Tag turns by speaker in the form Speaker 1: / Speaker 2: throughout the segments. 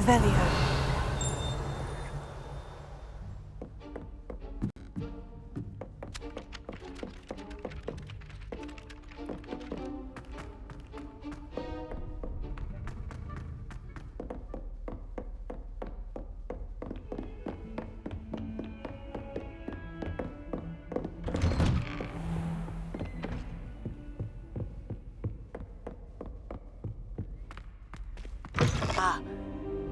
Speaker 1: Revelio.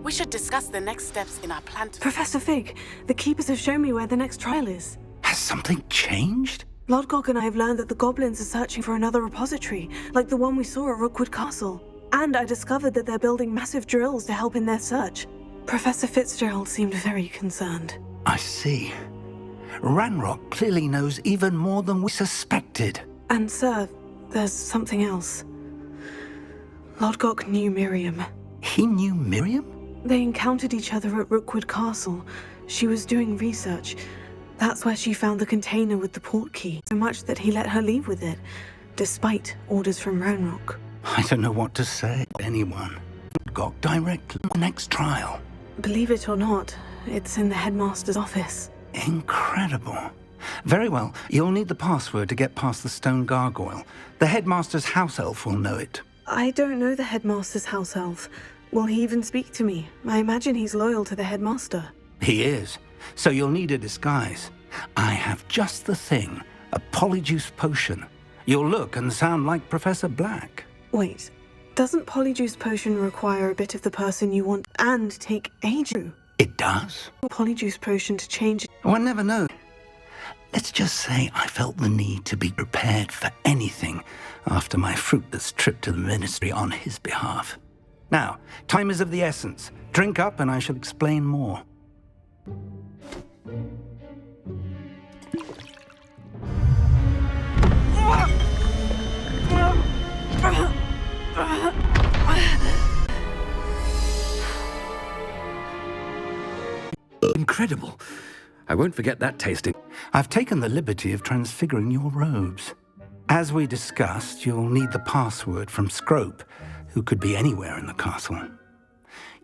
Speaker 2: We should discuss the next steps in our plan to...
Speaker 1: Professor Fig, the Keepers have shown me where the next trial is.
Speaker 3: Has something changed?
Speaker 1: Lodgok and I have learned that the goblins are searching for another repository, like the one we saw at Rookwood Castle. And I discovered that they're building massive drills to help in their search. Professor Fitzgerald seemed very concerned.
Speaker 3: I see. Ranrock clearly knows even more than we suspected.
Speaker 1: And sir, there's something else. Lodgok knew Miriam.
Speaker 3: He knew Miriam?
Speaker 1: They encountered each other at Rookwood Castle. She was doing research. That's where she found the container with the port key, so much that he let her leave with it, despite orders from Ranrock.
Speaker 3: I don't know what to say to anyone. Got directly to the next trial.
Speaker 1: Believe it or not, it's in the headmaster's office.
Speaker 3: Incredible. Very well, you'll need the password to get past the stone gargoyle. The headmaster's house elf will know it.
Speaker 1: I don't know the headmaster's house elf. Will he even speak to me? I imagine he's loyal to the headmaster.
Speaker 3: He is. So you'll need a disguise. I have just the thing. A polyjuice potion. You'll look and sound like Professor Black.
Speaker 1: Wait, doesn't polyjuice potion require a bit of the person you want and take ages?
Speaker 3: It does?
Speaker 1: Polyjuice potion to change...
Speaker 3: One never knows. Let's just say I felt the need to be prepared for anything after my fruitless trip to the ministry on his behalf. Now, time is of the essence. Drink up and I shall explain more.
Speaker 4: Incredible. I won't forget that tasting.
Speaker 3: I've taken the liberty of transfiguring your robes. As we discussed, you'll need the password from Scrope, who could be anywhere in the castle.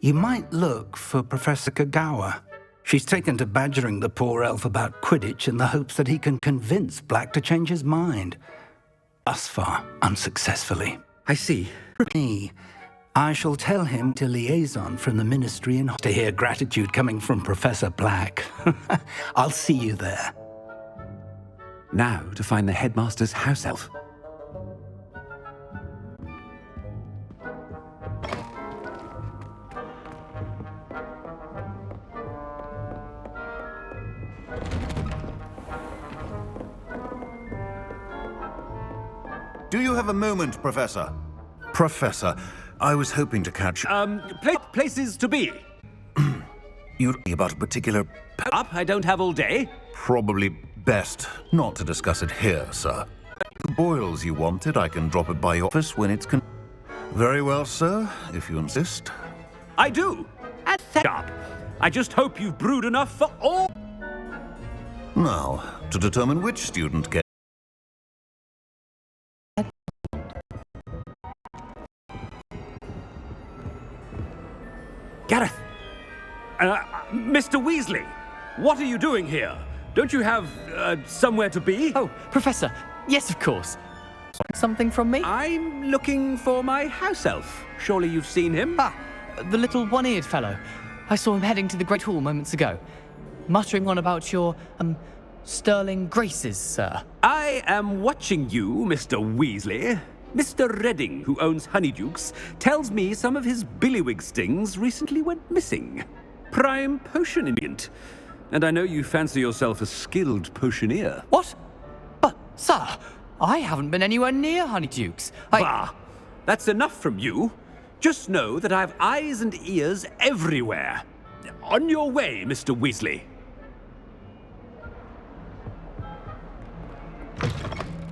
Speaker 3: You might look for Professor Kagawa. She's taken to badgering the poor elf about Quidditch in the hopes that he can convince Black to change his mind. Thus far, unsuccessfully.
Speaker 4: I see.
Speaker 3: Me, I shall tell him to liaison from the ministry and to hear gratitude coming from Professor Black. I'll see you there.
Speaker 4: Now to find the headmaster's house elf.
Speaker 5: Do you have a moment, Professor? Professor, I was hoping to catch...
Speaker 6: Places to be.
Speaker 5: You're about a particular...
Speaker 6: Up, I don't have all day.
Speaker 5: Probably best not to discuss it here, sir. The boils you wanted, I can drop it by your office when it's Very well, sir, if you insist.
Speaker 6: I do. And up. I just hope you've brewed enough for all...
Speaker 5: Now, to determine which student gets...
Speaker 6: Gareth! Mr. Weasley, what are you doing here? Don't you have, somewhere to be?
Speaker 7: Oh, Professor, yes, of course. Something from me?
Speaker 6: I'm looking for my house elf. Surely you've seen him?
Speaker 7: Ah, the little one-eared fellow. I saw him heading to the Great Hall moments ago, muttering on about your, sterling graces, sir.
Speaker 6: I am watching you, Mr. Weasley. Mr. Redding, who owns Honeydukes, tells me some of his billywig stings recently went missing. Prime potion ingredient. And I know you fancy yourself a skilled potioneer.
Speaker 7: What? But, sir, I haven't been anywhere near Honeydukes.
Speaker 6: Bah! That's enough from you. Just know that I have eyes and ears everywhere. On your way, Mr. Weasley.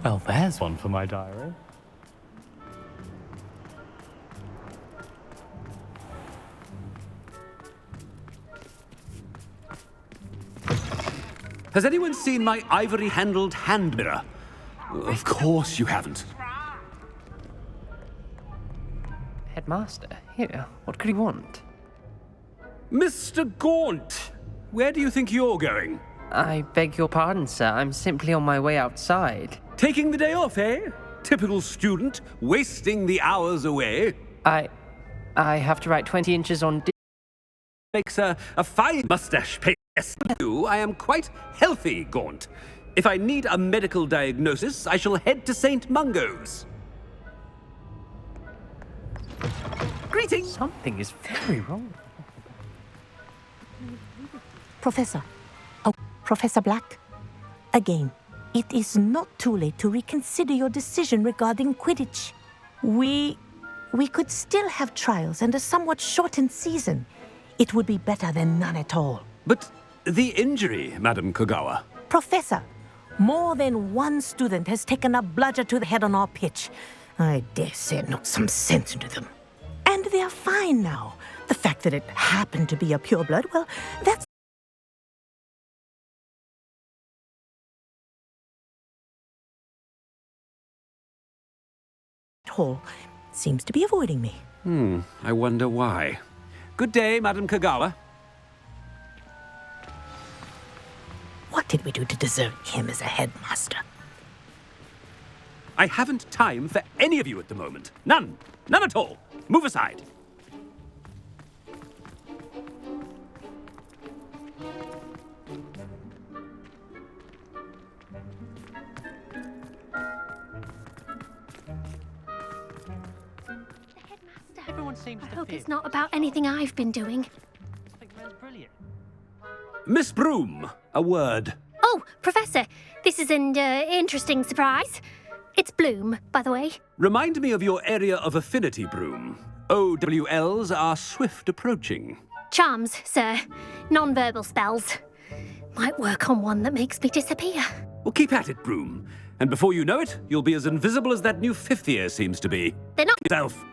Speaker 7: Well, there's one for my diary.
Speaker 6: Has anyone seen my ivory-handled hand mirror? Of course you haven't.
Speaker 8: Headmaster, here, what could he want?
Speaker 6: Mr. Gaunt, where do you think you're going?
Speaker 8: I beg your pardon, sir. I'm simply on my way outside.
Speaker 6: Taking the day off, eh? Typical student, wasting the hours away.
Speaker 8: I have to write 20 inches on...
Speaker 6: Makes a fine mustache paste. Yes, I am quite healthy, Gaunt. If I need a medical diagnosis, I shall head to St. Mungo's. Greetings!
Speaker 8: Something is very wrong.
Speaker 9: Professor. Oh, Professor Black. Again, it is not too late to reconsider your decision regarding Quidditch. We could still have trials and a somewhat shortened season. It would be better than none at all.
Speaker 6: But the injury, Madam Kogawa.
Speaker 9: Professor, more than one student has taken a bludger to the head on our pitch. I dare say it knocked some sense into them. And they're fine now. The fact that it happened to be a pureblood, well, that's... Hall seems to be avoiding me.
Speaker 6: I wonder why. Good day, Madam Kogawa.
Speaker 9: What did we do to deserve him as a headmaster?
Speaker 6: I haven't time for any of you at the moment. None. None at all. Move aside.
Speaker 7: Everyone seems
Speaker 10: I
Speaker 7: to
Speaker 10: hope
Speaker 7: feel
Speaker 10: it's not about anything I've been doing.
Speaker 7: brilliant.
Speaker 6: Miss Broom, a word.
Speaker 10: Oh, Professor, this is an interesting surprise. It's Bloom, by the way.
Speaker 6: Remind me of your area of affinity, Broom. OWLs are swift approaching.
Speaker 10: Charms, sir. Non-verbal spells. Might work on one that makes me disappear.
Speaker 6: Well, keep at it, Broom. And before you know it, you'll be as invisible as that new fifth year seems to be.
Speaker 10: They're not...
Speaker 6: Self.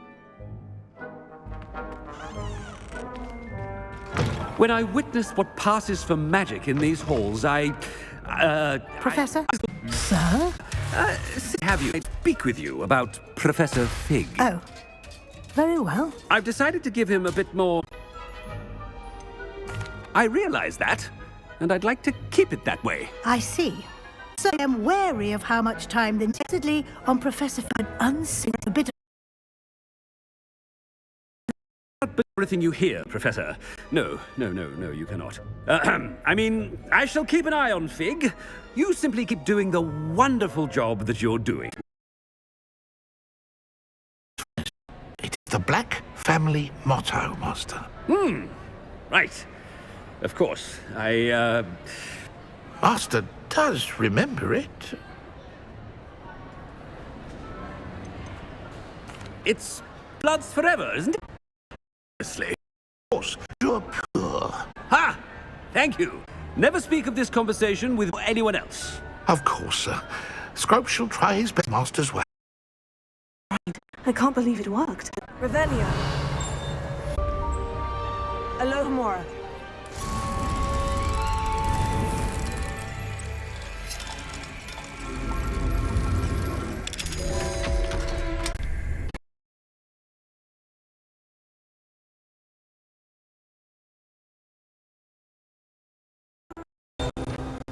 Speaker 6: When I witness what passes for magic in these halls,
Speaker 9: Professor?
Speaker 11: Sir?
Speaker 6: Have you speak with you about Professor Fig?
Speaker 11: Oh, very well.
Speaker 6: I've decided to give him a bit more... I realize that, and I'd like to keep it that way.
Speaker 11: I see. So I am wary of how much time then testedly on Professor Fig unseen a bit of...
Speaker 6: But everything you hear, Professor. No, you cannot. I mean, I shall keep an eye on Fig. You simply keep doing the wonderful job that you're doing.
Speaker 12: It's the Black family motto, Master.
Speaker 6: Right. Of course.
Speaker 12: Master does remember it.
Speaker 6: It's Bloods Forever, isn't it? Honestly.
Speaker 12: Of course, you're pure.
Speaker 6: Ha! Thank you. Never speak of this conversation with anyone else.
Speaker 12: Of course, sir. Scrope shall try his best, Master's way.
Speaker 1: I can't believe it worked. Revelia. Alohomora.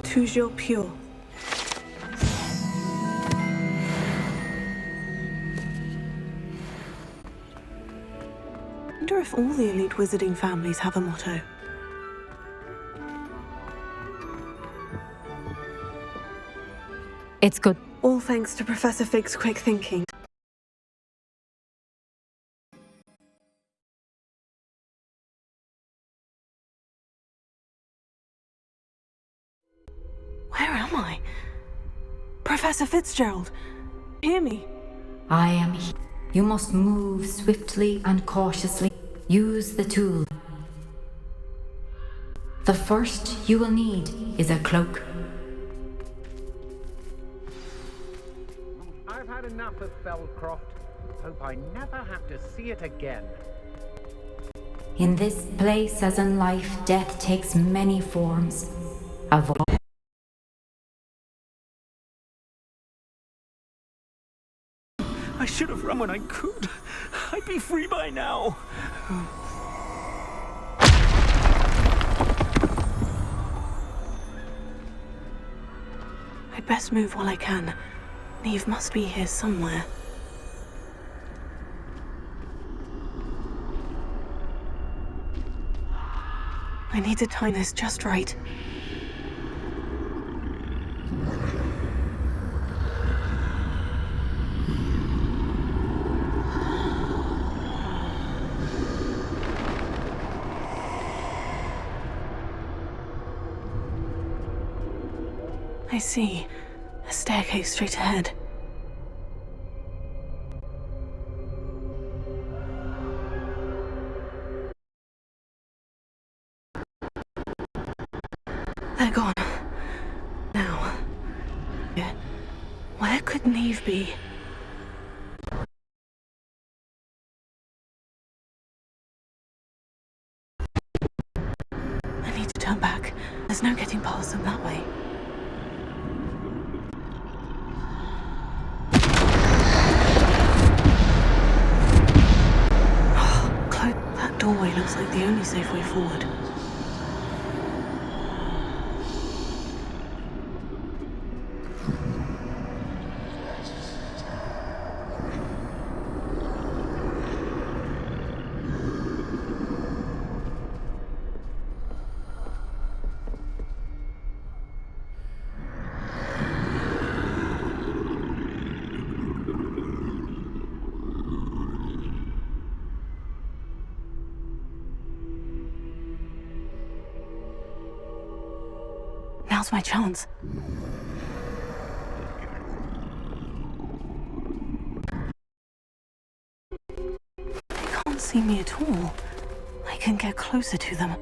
Speaker 1: Toujours pure. I wonder if all the elite wizarding families have a motto.
Speaker 9: It's good.
Speaker 1: All thanks to Professor Fig's quick thinking. Where am I? Professor Fitzgerald, hear me.
Speaker 13: I am here. You must move swiftly and cautiously. Use the tool. The first you will need is a cloak.
Speaker 14: I've had enough of Felcroft. Hope I never have to see it again.
Speaker 13: In this place, as in life, death takes many forms. Avoid.
Speaker 6: I should have run when I could. I'd be free by now.
Speaker 1: I'd best move while I can. Neve must be here somewhere. I need to time this just right. I see. A staircase straight ahead. They're gone. Now, where could Neve be? I need to turn back. There's no getting past them that way. That doorway looks like the only safe way forward. Now's my chance. They can't see me at all. I can get closer to them.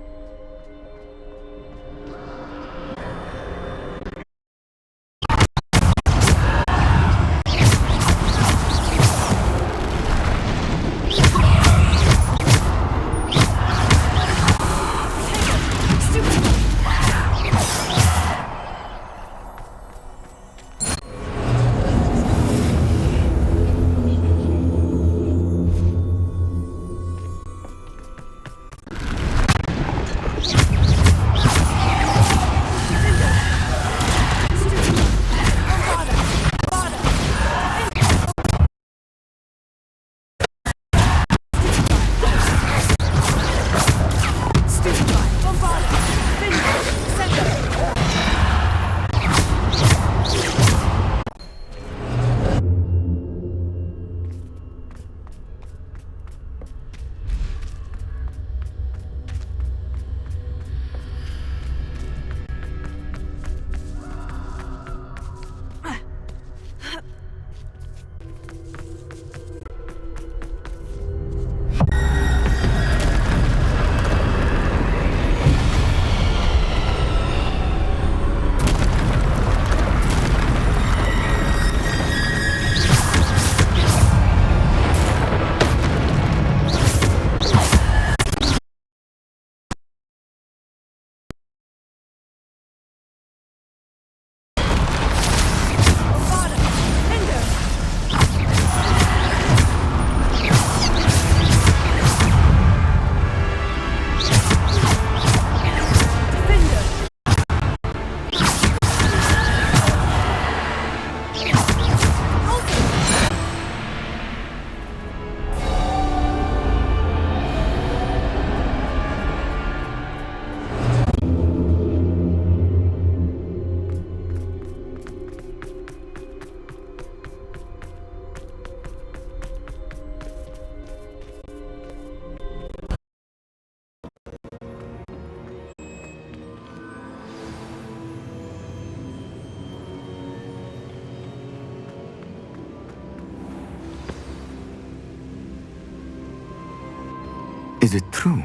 Speaker 15: Is it true?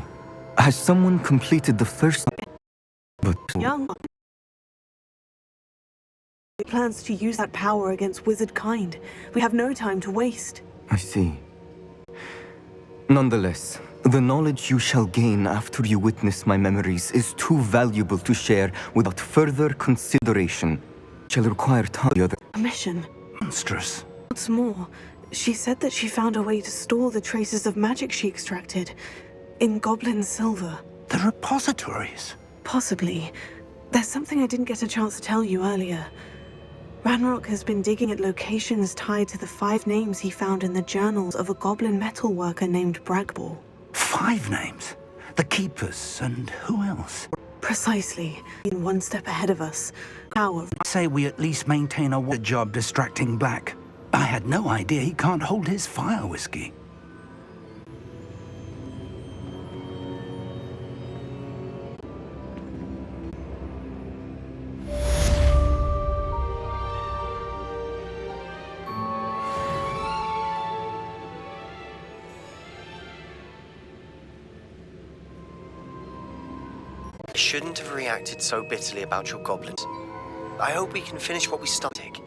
Speaker 15: Has someone completed the first... But...
Speaker 1: Young. He plans to use that power against wizard kind. We have no time to waste.
Speaker 15: I see. Nonetheless, the knowledge you shall gain after you witness my memories is too valuable to share without further consideration. Shall require time.
Speaker 1: A mission.
Speaker 3: Monstrous.
Speaker 1: What's more, she said that she found a way to store the traces of magic she extracted in goblin silver.
Speaker 3: The repositories?
Speaker 1: Possibly. There's something I didn't get a chance to tell you earlier. Ranrock has been digging at locations tied to the 5 names he found in the journals of a goblin metalworker named Bragbor.
Speaker 3: 5 names? The Keepers, and who else?
Speaker 1: Precisely. In one step ahead of us. Our...
Speaker 3: I say we at least maintain a job distracting Black. I had no idea he can't hold his fire whiskey.
Speaker 16: I shouldn't have reacted so bitterly about your goblins. I hope we can finish what we started.